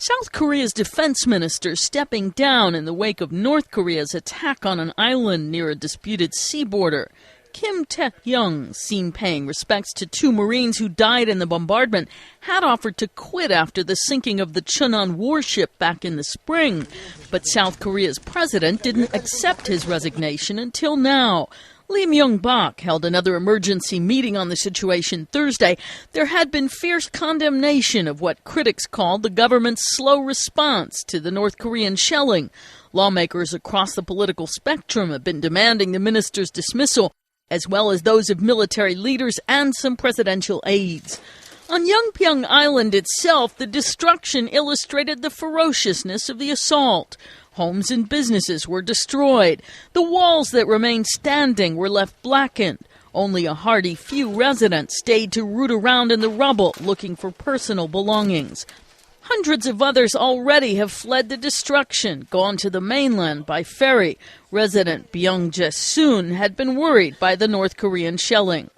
South Korea's defense minister stepping down in the wake of North Korea's attack on an island near a disputed sea border. Kim Tae-young, seen paying respects to two Marines who died in the bombardment, had offered to quit after the sinking of the Cheonan warship back in the spring. But South Korea's president didn't accept his resignation until now. Lee Myung-bak held another emergency meeting on the situation Thursday. There had been fierce condemnation of what critics called the government's slow response to the North Korean shelling. Lawmakers across the political spectrum have been demanding the minister's dismissal, as well as those of military leaders and some presidential aides. On Yeonpyeong Island itself, the destruction illustrated the ferociousness of the assault. Homes and businesses were destroyed. The walls that remained standing were left blackened. Only a hardy few residents stayed to root around in the rubble looking for personal belongings. Hundreds of others already have fled the destruction, gone to the mainland by ferry. Resident Byung Jae-soon had been worried by the North Korean shelling.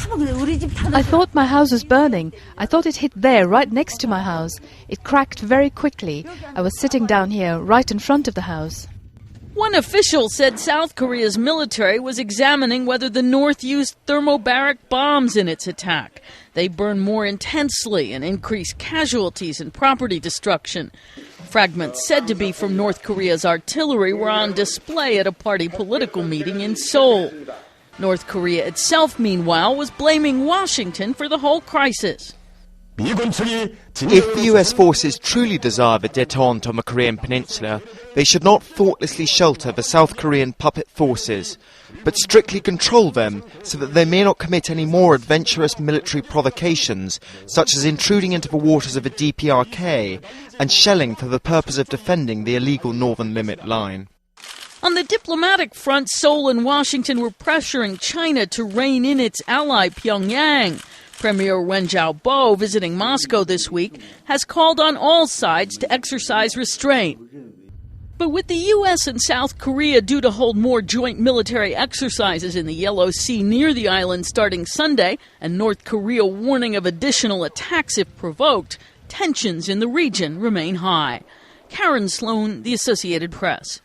I thought my house was burning. I thought it hit there, right next to my house. It cracked very quickly. I was sitting down here, right in front of the house. One official said South Korea's military was examining whether the North used thermobaric bombs in its attack. They burned more intensely and increased casualties and property destruction. Fragments said to be from North Korea's artillery were on display at a party political meeting in Seoul. North Korea itself, meanwhile, was blaming Washington for the whole crisis. If the US forces truly desire the détente on the Korean peninsula, they should not thoughtlessly shelter the South Korean puppet forces, but strictly control them so that they may not commit any more adventurous military provocations, such as intruding into the waters of the DPRK and shelling for the purpose of defending the illegal northern limit line. On the diplomatic front, Seoul and Washington were pressuring China to rein in its ally Pyongyang. Premier Wen Jiabao, visiting Moscow this week, has called on all sides to exercise restraint. But with the U.S. and South Korea due to hold more joint military exercises in the Yellow Sea near the island starting Sunday, and North Korea warning of additional attacks if provoked, tensions in the region remain high. Karen Sloan, The Associated Press.